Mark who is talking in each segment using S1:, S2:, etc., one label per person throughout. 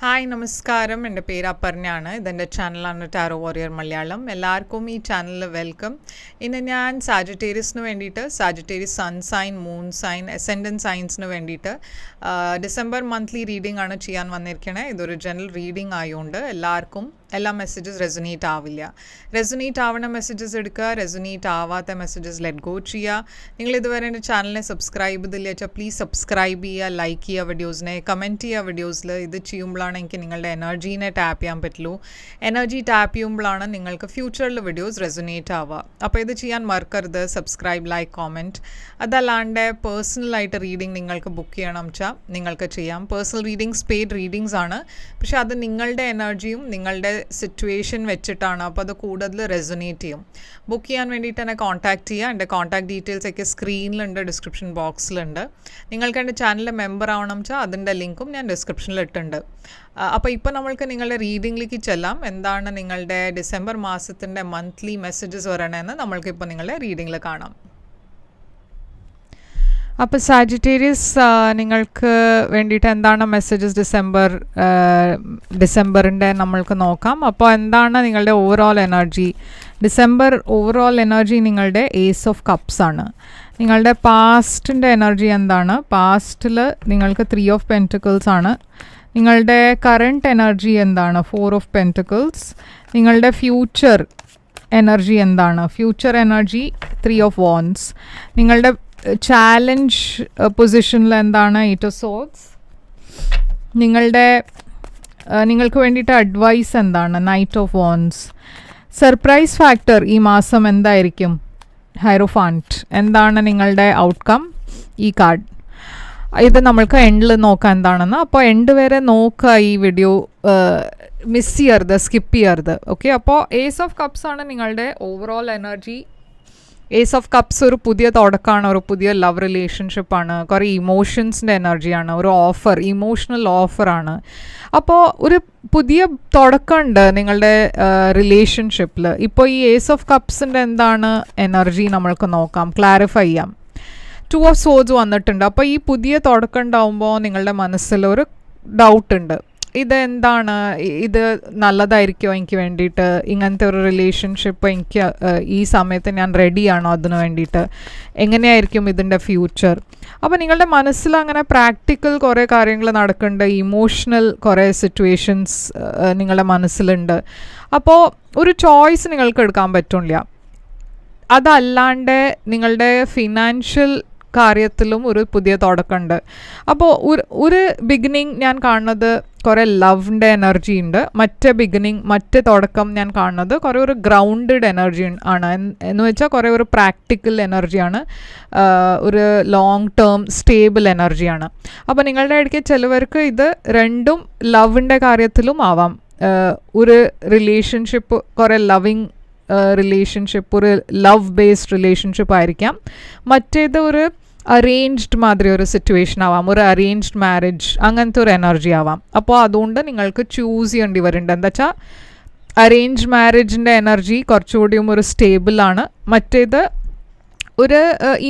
S1: Hi നമസ്കാരം, എൻ്റെ പേര് അപർണയാണ്. ഇതെൻ്റെ ചാനലാണ് ടാരോ വാരിയർ മലയാളം. എല്ലാവർക്കും ഈ ചാനലിൽ വെൽക്കം. ഇന്ന് ഞാൻ സാജിറ്റേറിയസിന് വേണ്ടിയിട്ട് Sagittarius sun sign, moon sign, ascendant സൈൻസിന് വേണ്ടിയിട്ട് ഡിസംബർ മന്ത്ലി റീഡിംഗ് ആണ് ചെയ്യാൻ വന്നിരിക്കണേ. ഇതൊരു ജനറൽ റീഡിംഗ് ആയതുകൊണ്ട് എല്ലാവർക്കും എല്ലാ മെസ്സേജസ് റെസൊനേറ്റ് ആവില്ല. റെസൊനേറ്റ് ആവണ മെസ്സേജസ് എടുക്കുക, റെസൊനേറ്റ് ആവാത്ത മെസ്സേജസ് ലെറ്റ് ഗോ ചെയ്യുക. നിങ്ങൾ ഇതുവരെ എൻ്റെ ചാനലിനെ സബ്സ്ക്രൈബ് ചെയ്തില്ല വെച്ചാൽ പ്ലീസ് സബ്സ്ക്രൈബ് ചെയ്യുക, ലൈക്ക് ചെയ്യുക വീഡിയോസിനെ, കമൻറ്റ് ചെയ്യുക വീഡിയോസിൽ. ഇത് ചെയ്യുമ്പോഴാണ് എനിക്ക് നിങ്ങളുടെ എനർജീനെ ടാപ്പ് ചെയ്യാൻ പറ്റുള്ളൂ. എനർജി ടാപ്പ് ചെയ്യുമ്പോഴാണ് നിങ്ങൾക്ക് ഫ്യൂച്ചറിൽ വീഡിയോസ് റെസൊനേറ്റ് ആവുക. അപ്പോൾ ഇത് ചെയ്യാൻ മറക്കരുത്. Subscribe, like, comment. അതല്ലാണ്ട് പേഴ്സണലായിട്ട് റീഡിംഗ് നിങ്ങൾക്ക് ബുക്ക് ചെയ്യണം വെച്ചാൽ നിങ്ങൾക്ക് ചെയ്യാം. പേഴ്സണൽ റീഡിങ്സ് പെയ്ഡ് റീഡിങ്സ് ആണ്, പക്ഷെ അത് നിങ്ങളുടെ എനർജിയും നിങ്ങളുടെ സിറ്റുവേഷൻ വെച്ചിട്ടാണ്. അപ്പോൾ അത് കൂടുതൽ റെസൊനേറ്റ് ചെയ്യും. ബുക്ക് ചെയ്യാൻ വേണ്ടിയിട്ട് എന്നെ കോൺടാക്ട് ചെയ്യുക. എൻ്റെ കോൺടാക്ട് ഡീറ്റെയിൽസ് ഒക്കെ സ്ക്രീനിലുണ്ട്, ഡിസ്ക്രിപ്ഷൻ ബോക്സിലുണ്ട്. നിങ്ങൾക്ക് എൻ്റെ ചാനലിൽ മെമ്പർ ആവണം വെച്ചാൽ അതിൻ്റെ ലിങ്കും ഞാൻ ഡിസ്ക്രിപ്ഷനിൽ ഇട്ടുണ്ട്. അപ്പോൾ ഇപ്പോൾ നമ്മൾക്ക് നിങ്ങളുടെ റീഡിങ്ങിലേക്ക് ചെല്ലാം. എന്താണ് നിങ്ങളുടെ ഡിസംബർ മാസത്തിൻ്റെ മന്ത്ലി മെസ്സേജസ് വരണമെന്ന് നമ്മൾക്കിപ്പോൾ നിങ്ങളുടെ റീഡിങ്ങിൽ കാണാം. അപ്പോൾ സാജിറ്റേറിയസ്, നിങ്ങൾക്ക് വേണ്ടിയിട്ട് എന്താണ് മെസ്സേജസ് ഡിസംബറിൻ്റെ നമ്മൾക്ക് നോക്കാം. അപ്പോൾ എന്താണ് നിങ്ങളുടെ overall energy? December overall energy നിങ്ങളുടെ ഏസ് ഓഫ് കപ്സ് ആണ്. നിങ്ങളുടെ പാസ്റ്റിൻ്റെ എനർജി എന്താണ്? പാസ്റ്റിൽ നിങ്ങൾക്ക് 3 ഓഫ് പെൻറ്റിക്കിൾസ് ആണ്. നിങ്ങളുടെ കറണ്ട് എനർജി എന്താണ്? 4 ഓഫ് പെൻറ്റിക്കിൾസ്. നിങ്ങളുടെ ഫ്യൂച്ചർ എനർജി എന്താണ്? Future energy 3 of wands. നിങ്ങളുടെ ചാലഞ്ച് പൊസിഷനിൽ എന്താണ്? 8 ഓഫ് സോർഡ്സ്. നിങ്ങൾക്ക് വേണ്ടിയിട്ട് അഡ്വൈസ് എന്താണ്? Knight of wands. Surprise factor ഈ മാസം എന്തായിരിക്കും? ഹൈറോഫാൻറ്റ്. എന്താണ് നിങ്ങളുടെ ഔട്ട്കം? ഈ കാർഡ്. ഇത് നമ്മൾക്ക് എൻഡിൽ നോക്കാം എന്താണെന്ന്. അപ്പോൾ എൻഡ് വരെ നോക്കുക. ഈ വീഡിയോ മിസ് ചെയ്യരുത്, സ്കിപ്പ് ചെയ്യരുത്. ഓക്കെ. അപ്പോൾ ഏസ് ഓഫ് കപ്സ് ആണ് നിങ്ങളുടെ overall energy. Ace of cups ഒരു പുതിയ തുടക്കമാണ്, ഒരു പുതിയ ലവ് റിലേഷൻഷിപ്പാണ്, കുറേ ഇമോഷൻസിൻ്റെ എനർജിയാണ്, ഒരു ഓഫർ, ഇമോഷണൽ ഓഫറാണ്. അപ്പോൾ ഒരു പുതിയ തുടക്കമുണ്ട് നിങ്ങളുടെ റിലേഷൻഷിപ്പിൽ. ഇപ്പോൾ ഈ ഏസ് ഓഫ് കപ്സിൻ്റെ എന്താണ് എനർജി നമ്മൾക്ക് നോക്കാം, ക്ലാരിഫൈ ചെയ്യാം. 2 ഓഫ് സോഡ്സ് വന്നിട്ടുണ്ട്. അപ്പോൾ ഈ പുതിയ തുടക്കം ഉണ്ടാവുമ്പോൾ നിങ്ങളുടെ മനസ്സിലൊരു ഡൗട്ടുണ്ട്. ഇതെന്താണ്? ഇത് നല്ലതായിരിക്കുമോ എനിക്ക് വേണ്ടിയിട്ട്? ഇങ്ങനത്തെ ഒരു റിലേഷൻഷിപ്പ് എനിക്ക് ഈ സമയത്ത് ഞാൻ റെഡിയാണോ അതിന് വേണ്ടിയിട്ട്? എങ്ങനെയായിരിക്കും ഇതിൻ്റെ ഫ്യൂച്ചർ? അപ്പോൾ നിങ്ങളുടെ മനസ്സിൽ അങ്ങനെ പ്രാക്ടിക്കൽ കുറേ കാര്യങ്ങൾ നടക്കുന്നുണ്ട്. ഇമോഷണൽ കുറേ സിറ്റുവേഷൻസ് നിങ്ങളുടെ മനസ്സിലുണ്ട്. അപ്പോൾ ഒരു ചോയ്സ് നിങ്ങൾക്ക് എടുക്കാൻ പറ്റില്ല. അതല്ലാണ്ട് നിങ്ങളുടെ ഫിനാൻഷ്യൽ കാര്യത്തിലും ഒരു പുതിയ തുടക്കമുണ്ട്. അപ്പോൾ ഒരു ബിഗിനിങ് ഞാൻ കാണുന്നത് കുറേ ലവിൻ്റെ എനർജി ഉണ്ട്. മറ്റേ തുടക്കം ഞാൻ കാണുന്നത് കുറേ ഒരു ഗ്രൗണ്ടഡ് എനർജി ആണ്. എന്ന് വെച്ചാൽ കുറേ ഒരു പ്രാക്ടിക്കൽ എനർജിയാണ്, ഒരു ലോങ് ടേം സ്റ്റേബിൾ എനർജിയാണ്. അപ്പോൾ നിങ്ങളുടെ ഇടയ്ക്ക് ചിലവർക്ക് ഇത് രണ്ടും ലവിൻ്റെ കാര്യത്തിലും ആവാം. ഒരു റിലേഷൻഷിപ്പ് കുറേ ലവിങ് റിലേഷൻഷിപ്പ്, ഒരു ലവ് ബേസ്ഡ് റിലേഷൻഷിപ്പ് ആയിരിക്കാം. മറ്റേത് ഒരു അറേഞ്ച്ഡ് മാതിരി ഒരു സിറ്റുവേഷൻ ആവാം, ഒരു അറേഞ്ച്ഡ് മാരേജ്, അങ്ങനത്തെ ഒരു എനർജി ആവാം. അപ്പോൾ അതുകൊണ്ട് നിങ്ങൾക്ക് ചൂസ് ചെയ്യേണ്ടി വരുന്നുണ്ട്. എന്താ വെച്ചാൽ അറേഞ്ച്ഡ് മാരേജിൻ്റെ എനർജി കുറച്ചുകൂടിയും ഒരു സ്റ്റേബിളാണ്. മറ്റേത് ഒരു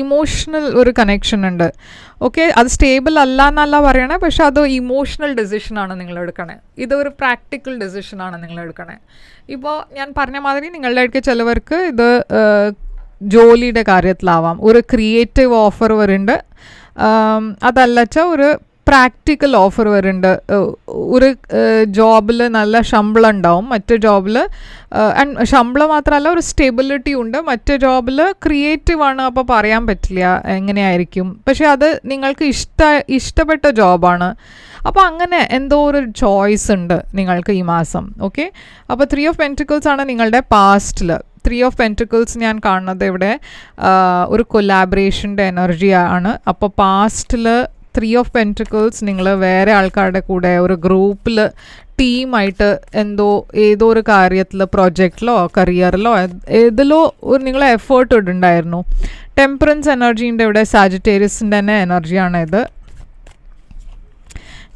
S1: ഇമോഷണൽ ഒരു കണക്ഷൻ ഉണ്ട്. ഓക്കെ, അത് സ്റ്റേബിൾ അല്ല എന്നല്ല പറയണേ, പക്ഷെ അത് ഇമോഷണൽ ഡെസിഷനാണ് നിങ്ങൾ എടുക്കണേ. ഇതൊരു പ്രാക്ടിക്കൽ ഡെസിഷനാണ് നിങ്ങൾ എടുക്കണേ. ഇപ്പോൾ ഞാൻ പറഞ്ഞ മാതിരി നിങ്ങളുടെ ഇടയ്ക്ക് ചിലവർക്ക് ഇത് ജോലിയുടെ കാര്യത്തിലാവാം, ഒരു ക്രിയേറ്റീവ് ഓഫർ വരുന്നുണ്ട്. അതല്ലച്ചാൽ ഒരു പ്രാക്ടിക്കൽ ഓഫർ വരുന്നുണ്ട്. ഒരു ജോബിൽ നല്ല ശമ്പളം ഉണ്ടാവും, മറ്റേ ജോബിൽ ശമ്പളം മാത്രമല്ല ഒരു സ്റ്റെബിലിറ്റി ഉണ്ട്. മറ്റേ ജോബിൽ ക്രിയേറ്റീവാണ്, അപ്പോൾ പറയാൻ പറ്റില്ല എങ്ങനെയായിരിക്കും. പക്ഷെ അത് നിങ്ങൾക്ക് ഇഷ്ടപ്പെട്ട ജോബാണ്. അപ്പോൾ അങ്ങനെ എന്തോ ഒരു ചോയ്സ് ഉണ്ട് നിങ്ങൾക്ക് ഈ മാസം. ഓക്കെ. അപ്പോൾ 3 ഓഫ് പെൻറ്റിക്കിൾസ് ആണ് നിങ്ങളുടെ പാസ്റ്റിൽ. 3 ഓഫ് പെൻറ്റിക്കിൾസ് ഞാൻ കാണുന്നത് ഇവിടെ ഒരു കൊലാബറേഷൻ്റെ എനർജി ആണ്. അപ്പോൾ പാസ്റ്റിൽ 3 ഓഫ് പെൻറ്റിക്കിൾസ് നിങ്ങൾ വേറെ ആൾക്കാരുടെ കൂടെ ഒരു ഗ്രൂപ്പിൽ ടീമായിട്ട് ഏതോ ഒരു കാര്യത്തിൽ, പ്രൊജക്റ്റിലോ കരിയറിലോ ഏതിലോ ഒരു നിങ്ങൾ എഫേർട്ട് ഇടുണ്ടായിരുന്നു. ടെമ്പറൻസ് എനർജീൻ്റെ ഇവിടെ സാജിറ്റേറിയസിൻ്റെ തന്നെ എനർജിയാണ് ഇത്.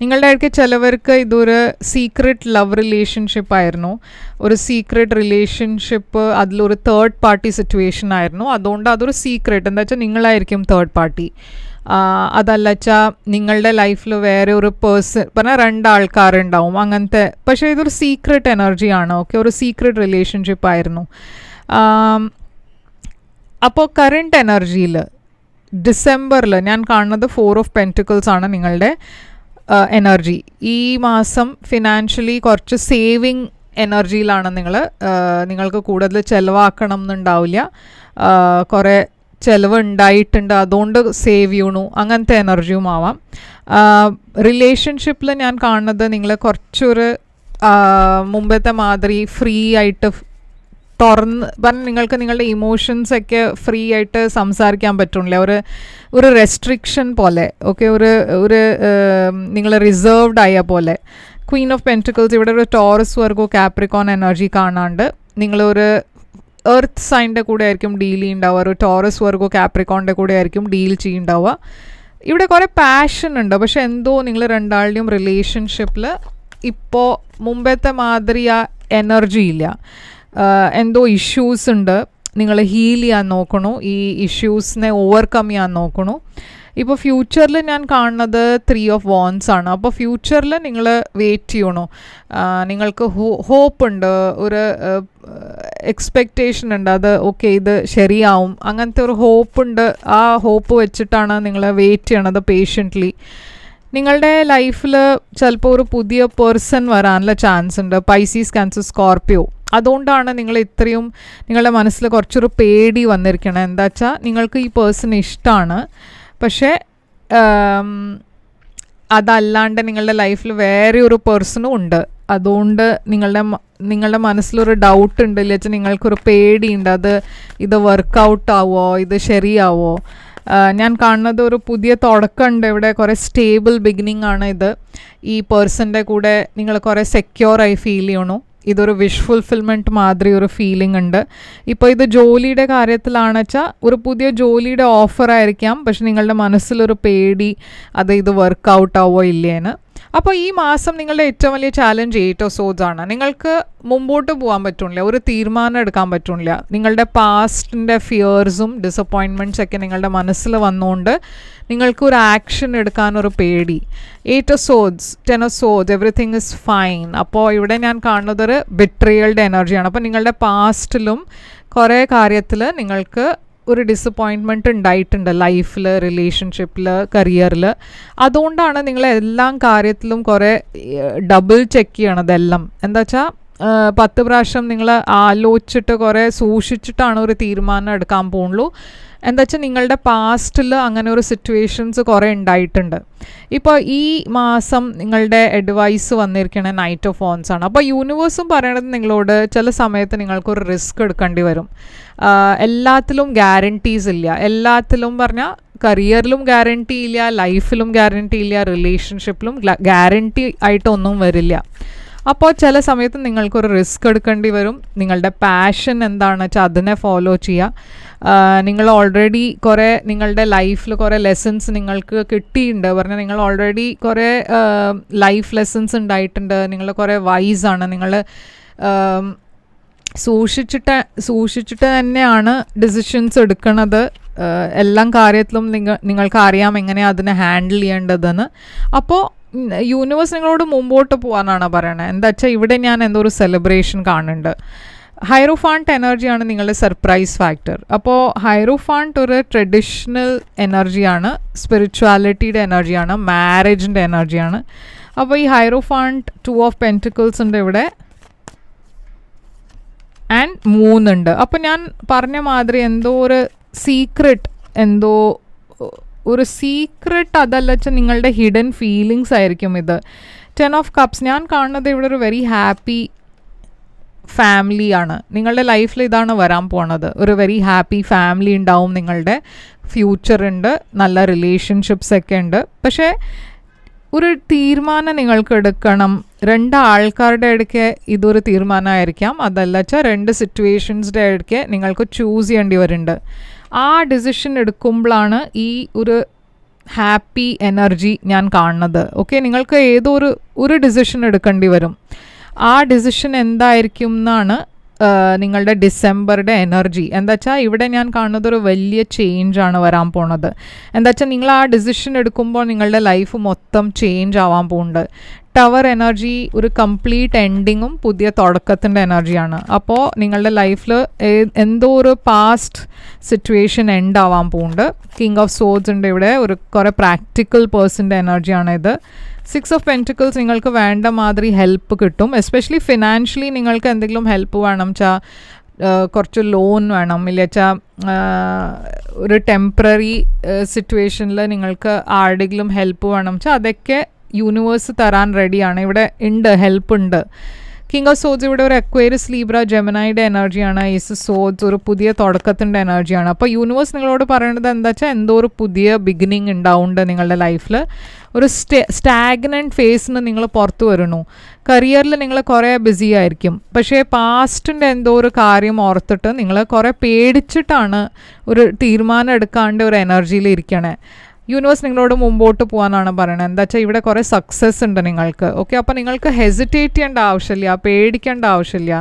S1: നിങ്ങളുടെ ഇടയ്ക്ക് ചിലവർക്ക് ഇതൊരു സീക്രട്ട് ലവ് റിലേഷൻഷിപ്പ് ആയിരുന്നു, ഒരു സീക്രട്ട് റിലേഷൻഷിപ്പ്, അതിലൊരു തേർഡ് പാർട്ടി സിറ്റുവേഷൻ ആയിരുന്നു. അതുകൊണ്ട് അതൊരു സീക്രട്ട്, എന്താ വെച്ചാൽ നിങ്ങളായിരിക്കും തേർഡ് പാർട്ടി. അതല്ല വെച്ചാൽ നിങ്ങളുടെ ലൈഫിൽ വേറെ ഒരു പേഴ്സൺ പറഞ്ഞാൽ 2 ആൾക്കാരുണ്ടാവും അങ്ങനത്തെ. പക്ഷേ ഇതൊരു സീക്രട്ട് എനർജിയാണ്. ഓക്കെ, ഒരു സീക്രട്ട് റിലേഷൻഷിപ്പ് ആയിരുന്നു. അപ്പോൾ കറണ്ട് എനർജിയിൽ ഡിസംബറിൽ ഞാൻ കാണുന്നത് 4 ഓഫ് പെൻറ്റിക്കിൾസ് ആണ് നിങ്ങളുടെ എനർജി. ഈ മാസം ഫിനാൻഷ്യലി കുറച്ച് സേവിങ് എനർജിയിലാണ് നിങ്ങൾക്ക് കൂടുതൽ ചിലവാക്കണം എന്നുണ്ടാവില്ല. കുറേ ചിലവ് ഉണ്ടായിട്ടുണ്ട്, അതുകൊണ്ട് സേവ് ചെയ്യണു, അങ്ങനത്തെ എനർജിയും ആവാം. റിലേഷൻഷിപ്പിൽ ഞാൻ കാണുന്നത് നിങ്ങൾ കുറച്ചൊരു മുമ്പത്തെ മാതിരി ഫ്രീ ആയിട്ട് പറഞ്ഞ് നിങ്ങൾക്ക് നിങ്ങളുടെ ഇമോഷൻസൊക്കെ ഫ്രീ ആയിട്ട് സംസാരിക്കാൻ പറ്റുന്നില്ല. ഒരു റെസ്ട്രിക്ഷൻ പോലെ. ഓക്കെ, ഒരു നിങ്ങൾ റിസർവ്ഡ് ആയ പോലെ. ക്വീൻ ഓഫ് പെൻറ്റിക്കിൾസ് ഇവിടെ ഒരു ടോറസ് വർഗോ കാപ്രിക്കോൺ എനർജി കാണാണ്ട് നിങ്ങളൊരു എർത്ത് സൈൻ്റെ കൂടെ ആയിരിക്കും ഡീൽ ചെയ്യുന്നുണ്ടാവുക. ഒരു ടോറസ് വർഗോ കാപ്രിക്കോണിൻ്റെ കൂടെ ആയിരിക്കും ഡീൽ ചെയ്യുന്നുണ്ടാവുക. ഇവിടെ കുറേ പാഷൻ ഉണ്ട്, പക്ഷെ എന്തോ നിങ്ങൾ രണ്ടാളുടെയും റിലേഷൻഷിപ്പിൽ ഇപ്പോൾ മുമ്പത്തെ മാതിരി ആ എനർജി ഇല്ല. എന്തോ ഇഷ്യൂസ് ഉണ്ട്. നിങ്ങൾ ഹീൽ ചെയ്യാൻ നോക്കണു, ഈ ഇഷ്യൂസിനെ ഓവർകം ചെയ്യാൻ നോക്കണു. ഇപ്പോൾ ഫ്യൂച്ചറിൽ ഞാൻ കാണുന്നത് 3 ഓഫ് വാൻഡ്സ് ആണ്. അപ്പോൾ ഫ്യൂച്ചറിൽ നിങ്ങൾ വെയിറ്റ് ചെയ്യണു. നിങ്ങൾക്ക് ഹോപ്പ് ഉണ്ട്, ഒരു എക്സ്പെക്റ്റേഷൻ ഉണ്ട്, അത് ഓക്കെ ഇത് ശരിയാവും, അങ്ങനത്തെ ഒരു ഹോപ്പ് ഉണ്ട്. ആ ഹോപ്പ് വെച്ചിട്ടാണ് നിങ്ങൾ വെയിറ്റ് ചെയ്യണത് പേഷ്യൻ്റ്ലി. നിങ്ങളുടെ ലൈഫിൽ ചിലപ്പോൾ ഒരു പുതിയ പേഴ്സൺ വരാനുള്ള ചാൻസ് ഉണ്ട്. Pisces, cancer, Scorpio. അതുകൊണ്ടാണ് നിങ്ങൾ ഇത്രയും നിങ്ങളുടെ മനസ്സിൽ കുറച്ചൊരു പേടി വന്നിരിക്കണം. എന്താ വെച്ചാൽ നിങ്ങൾക്ക് ഈ പേഴ്സൺ ഇഷ്ടമാണ്, പക്ഷേ അതല്ലാണ്ട് നിങ്ങളുടെ ലൈഫിൽ വേറെ ഒരു പേഴ്സണും ഉണ്ട്. അതുകൊണ്ട് നിങ്ങളുടെ മനസ്സിലൊരു ഡൗട്ട് ഉണ്ട്, ഇല്ലെങ്കിൽ നിങ്ങൾക്കൊരു പേടിയുണ്ട്, ഇത് വർക്കൗട്ട് ആവോ, ഇത് ശരിയാവോ. ഞാൻ കാണുന്നത് ഒരു പുതിയ തുടക്കമുണ്ട് ഇവിടെ. കുറേ സ്റ്റേബിൾ ബിഗിനിങ് ആണ് ഇത്. ഈ പേഴ്സൻ്റെ കൂടെ നിങ്ങൾ കുറേ സെക്യൂറായി ഫീൽ ചെയ്യണു. ഇതൊരു വിഷ് ഫുൾഫിൽമെൻറ്റ് മാതിരി ഒരു ഫീലിംഗ് ഉണ്ട്. ഇപ്പോൾ ഇത് ജോലിയുടെ കാര്യത്തിലാണെന്ന് വെച്ചാൽ ഒരു പുതിയ ജോലിയുടെ ഓഫർ ആയിരിക്കാം, പക്ഷെ നിങ്ങളുടെ മനസ്സിലൊരു പേടി, ഇത് വർക്കൗട്ട് ആവോ ഇല്ലേന്ന്. അപ്പോൾ ഈ മാസം നിങ്ങളുടെ ഏറ്റവും വലിയ ചാലഞ്ച് 8 ഓഫ് സോഡ്സ് ആണ്. നിങ്ങൾക്ക് മുമ്പോട്ട് പോകാൻ പറ്റുന്നില്ല, ഒരു തീരുമാനം എടുക്കാൻ പറ്റുന്നില്ല. നിങ്ങളുടെ പാസ്റ്റിൻ്റെ ഫിയേഴ്സും ഡിസപ്പോയിൻമെൻറ്റ്സൊക്കെ നിങ്ങളുടെ മനസ്സിൽ വന്നുകൊണ്ട് നിങ്ങൾക്കൊരു ആക്ഷൻ എടുക്കാനൊരു പേടി. 8 of swords, 10 of swords, everything is fine. അപ്പോൾ ഇവിടെ ഞാൻ കാണുന്നതൊരു ബിട്രയലുടെ എനർജിയാണ്. അപ്പോൾ നിങ്ങളുടെ പാസ്റ്റിലും കുറേ കാര്യത്തിൽ നിങ്ങൾക്ക് ഒരു ഡിസപ്പോയിൻമെൻറ്റ് ഉണ്ടായിട്ടുണ്ട് ലൈഫിൽ, റിലേഷൻഷിപ്പിൽ, കരിയറിൽ. അതുകൊണ്ടാണ് നിങ്ങൾ എല്ലാ കാര്യത്തിലും കുറേ ഡബിൾ ചെക്ക് ചെയ്യണതെല്ലാം. എന്താ വെച്ചാൽ 10 പ്രാവശ്യം നിങ്ങൾ ആലോചിച്ചിട്ട് കുറേ സൂക്ഷിച്ചിട്ടാണ് ഒരു തീരുമാനം എടുക്കാൻ പോകുള്ളൂ. എന്താ വെച്ചാൽ നിങ്ങളുടെ പാസ്റ്റിൽ അങ്ങനെ ഒരു സിറ്റുവേഷൻസ് കുറേ ഉണ്ടായിട്ടുണ്ട്. ഇപ്പോൾ ഈ മാസം നിങ്ങളുടെ അഡ്വൈസ് വന്നിരിക്കണ നൈറ്റ് ഓഫ് വാൻഡ്സ് ആണ്. അപ്പോൾ യൂണിവേഴ്സും പറയണത് നിങ്ങളോട് ചില സമയത്ത് നിങ്ങൾക്കൊരു റിസ്ക് എടുക്കേണ്ടി വരും. എല്ലാത്തിലും ഗ്യാരൻറ്റീസ് ഇല്ല. എല്ലാത്തിലും പറഞ്ഞാൽ കരിയറിലും ഗ്യാരൻറ്റി ഇല്ല, ലൈഫിലും ഗ്യാരൻറ്റി ഇല്ല, റിലേഷൻഷിപ്പിലും ഗ്യാരൻറ്റി ആയിട്ടൊന്നും വരില്ല. അപ്പോൾ ചില സമയത്ത് നിങ്ങൾക്കൊരു റിസ്ക് എടുക്കേണ്ടി വരും. നിങ്ങളുടെ പാഷൻ എന്താണെന്ന് വെച്ചാൽ അതിനെ ഫോളോ ചെയ്യുക. നിങ്ങൾ ഓൾറെഡി കുറേ നിങ്ങളുടെ ലൈഫിൽ കുറേ ലെസൺസ് നിങ്ങൾക്ക് കിട്ടിയിട്ടുണ്ട്. പറഞ്ഞാൽ നിങ്ങൾ ഓൾറെഡി കുറേ ലൈഫ് ലെസൺസ് ഉണ്ടായിട്ടുണ്ട്. നിങ്ങൾ കുറേ വൈസാണ്. നിങ്ങൾ സൂക്ഷിച്ചിട്ട് തന്നെയാണ് ഡിസിഷൻസ് എടുക്കുന്നത്. എല്ലാ കാര്യത്തിലും നിങ്ങൾക്ക് അറിയാം എങ്ങനെയാണ് അതിനെ ഹാൻഡിൽ ചെയ്യേണ്ടതെന്ന്. അപ്പോൾ യൂണിവേഴ്സ് നിങ്ങളോട് മുമ്പോട്ട് പോകാനാണ് പറയണത്. എന്താ വെച്ചാൽ ഇവിടെ ഞാൻ എന്തോ ഒരു സെലിബ്രേഷൻ കാണുന്നുണ്ട്. ഹൈറോഫാണ്ട് എനർജിയാണ് നിങ്ങളുടെ സർപ്രൈസ് ഫാക്ടർ. അപ്പോൾ ഹൈറോഫാണ്ട് ഒരു ട്രഡീഷണൽ എനർജിയാണ്, സ്പിരിച്വാലിറ്റിയുടെ എനർജിയാണ്, മാരേജിൻ്റെ എനർജിയാണ്. അപ്പോൾ ഈ ഹൈറോഫാണ്ട് 2 ഓഫ് പെൻറ്റിക്കിൾസ് ഉണ്ട് ഇവിടെ, ആൻഡ് 3 ഉണ്ട്. അപ്പോൾ ഞാൻ പറഞ്ഞ മാതിരി എന്തോ ഒരു സീക്രട്ട്, എന്തോ ഒരു സീക്രട്ട്, അതല്ല വെച്ചാൽ നിങ്ങളുടെ ഹിഡൻ ഫീലിങ്സ് ആയിരിക്കും ഇത്. 10 ഓഫ് കപ്സ് ഞാൻ കാണുന്നത് ഇവിടെ ഒരു വെരി ഹാപ്പി ഫാമിലിയാണ്. നിങ്ങളുടെ ലൈഫിൽ ഇതാണ് വരാൻ പോണത്. ഒരു വെരി ഹാപ്പി ഫാമിലി ഉണ്ടാവും, നിങ്ങളുടെ ഫ്യൂച്ചറുണ്ട്, നല്ല റിലേഷൻഷിപ്സ് ഒക്കെ ഉണ്ട്. പക്ഷേ ഒരു തീരുമാനം നിങ്ങൾക്ക് എടുക്കണം. 2 ആൾക്കാരുടെ ഇടയ്ക്ക് ഇതൊരു തീരുമാനമായിരിക്കാം, അതല്ല വെച്ചാൽ 2 സിറ്റുവേഷൻസിൻ്റെ ഇടയ്ക്ക് നിങ്ങൾക്ക് ചൂസ് ചെയ്യേണ്ടി വരുന്നുണ്ട്. ആ ഡിസിഷൻ എടുക്കുമ്പോഴാണ് ഈ ഒരു ഹാപ്പി എനർജി ഞാൻ കാണുന്നത്. ഓക്കെ, നിങ്ങൾക്ക് ഏതോ ഒരു ഡിസിഷൻ എടുക്കേണ്ടി വരും. ആ ഡിസിഷൻ എന്തായിരിക്കും എന്നാണ് നിങ്ങളുടെ ഡിസംബറുടെ എനർജി എന്താ വെച്ചാൽ ഇവിടെ ഞാൻ കാണുന്നത് ഒരു വലിയ ചേഞ്ചാണ് വരാൻ പോണത്. എന്താ വെച്ചാൽ നിങ്ങൾ ആ ഡിസിഷൻ എടുക്കുമ്പോൾ നിങ്ങളുടെ ലൈഫ് മൊത്തം ചേഞ്ച് ആവാൻ പോകുന്നുണ്ട്. ടവർ എനർജി ഒരു കംപ്ലീറ്റ് എൻഡിങ്ങും പുതിയ തുടക്കത്തിൻ്റെ എനർജിയാണ്. അപ്പോൾ നിങ്ങളുടെ ലൈഫിൽ എന്തോ ഒരു പാസ്റ്റ് സിറ്റുവേഷൻ എൻഡ് ആവാൻ പോകുന്നുണ്ട്. കിങ് ഓഫ് സോഡ്സ് ഉണ്ട് ഇവിടെ, ഒരു കുറേ പ്രാക്ടിക്കൽ പേഴ്സൻ്റെ എനർജിയാണ് ഇത്. 6 ഓഫ് പെൻറ്റിക്കിൾസ് നിങ്ങൾക്ക് വേണ്ട മാതിരി ഹെൽപ്പ് കിട്ടും. എസ്പെഷ്യലി ഫിനാൻഷ്യലി നിങ്ങൾക്ക് എന്തെങ്കിലും ഹെൽപ്പ് വേണം വെച്ചാൽ കുറച്ച് ലോൺ വേണം, ഇല്ല വെച്ചാൽ ഒരു ടെമ്പററി സിറ്റുവേഷനിൽ നിങ്ങൾക്ക് ആരുടെങ്കിലും ഹെൽപ്പ് വേണം വെച്ചാൽ അതൊക്കെ യൂണിവേഴ്സ് തരാൻ റെഡിയാണ്. ഇവിടെ ഉണ്ട്, ഹെൽപ്പ് ഉണ്ട്. കിങ് ഓഫ് സോഡ്സ് ഇവിടെ ഒരു അക്വേറിയസ് ലീബ്ര ജെമിനൈയുടെ എനർജിയാണ്. ഈസ് സോഡ്സ് ഒരു പുതിയ തുടക്കത്തിൻ്റെ എനർജിയാണ്. അപ്പോൾ യൂണിവേഴ്സ് നിങ്ങളോട് പറയേണ്ടത് എന്താ വെച്ചാൽ എന്തോ ഒരു പുതിയ ബിഗിനിങ് ഉണ്ടാവുന്നുണ്ട് നിങ്ങളുടെ ലൈഫിൽ. ഒരു സ്റ്റാഗ്നൻറ്റ് ഫേസിന് നിങ്ങൾ പുറത്തു വരണു. കരിയറിൽ നിങ്ങൾ കുറേ ബിസി ആയിരിക്കും, പക്ഷേ പാസ്റ്റിൻ്റെ എന്തോ ഒരു കാര്യം ഓർത്തിട്ട് നിങ്ങൾ കുറേ പേടിച്ചിട്ടാണ് ഒരു തീരുമാനം എടുക്കാണ്ട് ഒരു എനർജിയിൽ ഇരിക്കണേ. യൂണിവേഴ്സ് നിങ്ങളോട് മുമ്പോട്ട് പോകാനാണ് പറയുന്നത്. എന്താ വെച്ചാൽ ഇവിടെ കുറേ സക്സസ് ഉണ്ട് നിങ്ങൾക്ക്. ഓക്കെ, അപ്പോൾ നിങ്ങൾക്ക് ഹെസിറ്റേറ്റ് ചെയ്യേണ്ട ആവശ്യമില്ല, പേടിക്കേണ്ട ആവശ്യമില്ല.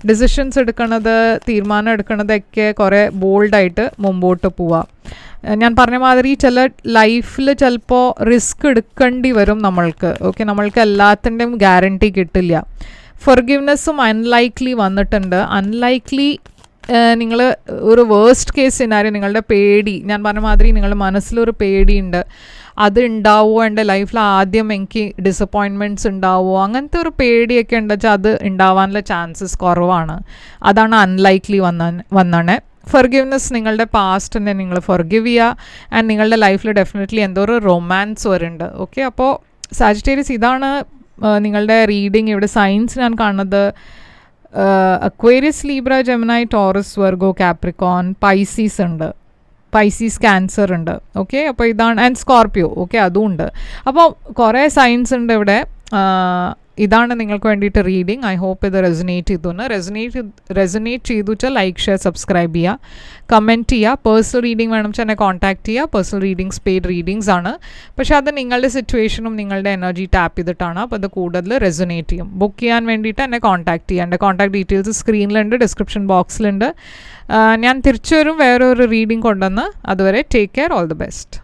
S1: ഡിസിഷൻസ് എടുക്കണത്, തീരുമാനം എടുക്കണതൊക്കെ കുറേ ബോൾഡായിട്ട് മുമ്പോട്ട് പോവാം. ഞാൻ പറഞ്ഞ മാതിരി ചില ലൈഫിൽ ചിലപ്പോൾ റിസ്ക് എടുക്കേണ്ടി വരും നമ്മൾക്ക്. ഓക്കെ, നമ്മൾക്ക് എല്ലാത്തിൻ്റെയും ഗ്യാരണ്ടി കിട്ടില്ല. ഫൊർഗിവ്നെസ്സും അൺലൈക്ലി വന്നിട്ടുണ്ട്. അൺലൈക്ലി നിങ്ങൾ ഒരു വേഴ്സ്റ്റ് കേസ് സിനാരിയോ, നിങ്ങളുടെ പേടി, ഞാൻ പറഞ്ഞ മാതിരി നിങ്ങളുടെ മനസ്സിലൊരു പേടിയുണ്ട്, അത് ഉണ്ടാവുമോ, എൻ്റെ ലൈഫിൽ ആദ്യം എനിക്ക് ഡിസപ്പോയിൻമെൻറ്റ്സ് ഉണ്ടാവുമോ, അങ്ങനത്തെ ഒരു പേടിയൊക്കെ ഉണ്ട് വെച്ചാൽ അത് ഉണ്ടാവാനുള്ള ചാൻസസ് കുറവാണ്. അതാണ് അൺലൈക്ലി വന്നാണ്. ഫൊർഗിവ്നെസ് നിങ്ങളുടെ പാസ്റ്റിനെ നിങ്ങൾ ഫൊർഗിവ് ചെയ്യുക ആൻഡ് നിങ്ങളുടെ ലൈഫിൽ ഡെഫിനറ്റ്ലി എന്തോ ഒരു റൊമാൻസ് വരുന്നുണ്ട്. ഓക്കെ, അപ്പോൾ സാജിറ്റേറിയസ് ഇതാണ് നിങ്ങളുടെ റീഡിങ്. ഇവിടെ സൈൻസ് ഞാൻ കാണുന്നത് Aquarius Libra Gemini Taurus Virgo Capricorn Pisces ഉണ്ട്, പൈസീസ് ക്യാൻസർ ഉണ്ട്. ഓക്കെ, അപ്പോൾ ഇതാണ്, ആൻഡ് സ്കോർപ്പിയോ. ഓക്കെ, അതും ഉണ്ട്. അപ്പോൾ കുറേ സൈൻസ് ഉണ്ട് ഇവിടെ. ഇതാണ് നിങ്ങൾക്ക് വേണ്ടിയിട്ട് റീഡിങ്. ഐ ഹോപ്പ് ഇത് റെസനേറ്റ് ചെയ്തു. റെസനേറ്റ് ചെയ്തു വെച്ചാൽ ലൈക്ക്, ഷെയർ, സബ്സ്ക്രൈബ് ചെയ്യുക, കമൻറ്റ് ചെയ്യുക. പേഴ്സണൽ റീഡിങ് വേണം വെച്ചാൽ എന്നെ കോൺടാക്ട് ചെയ്യുക. പേഴ്സണൽ റീഡിങ്സ് പെയ്ഡ് റീഡിങ്സ് ആണ്, പക്ഷേ അത് നിങ്ങളുടെ സിറ്റുവേഷനും നിങ്ങളുടെ എനർജി ടാപ്പ് ചെയ്തിട്ടാണ്. അപ്പോൾ അത് കൂടുതൽ റെസനേറ്റ് ചെയ്യും. ബുക്ക് ചെയ്യാൻ വേണ്ടിയിട്ട് എന്നെ കോൺടാക്ട് ചെയ്യുക. എൻ്റെ കോൺടാക്ട് ഡീറ്റെയിൽസ് സ്ക്രീനിലുണ്ട്, ഡിസ്ക്രിപ്ഷൻ ബോക്സിലുണ്ട്. ഞാൻ തിരിച്ചു വരും വേറൊരു റീഡിങ് കൊണ്ടുവന്ന്. അതുവരെ take care, all the best.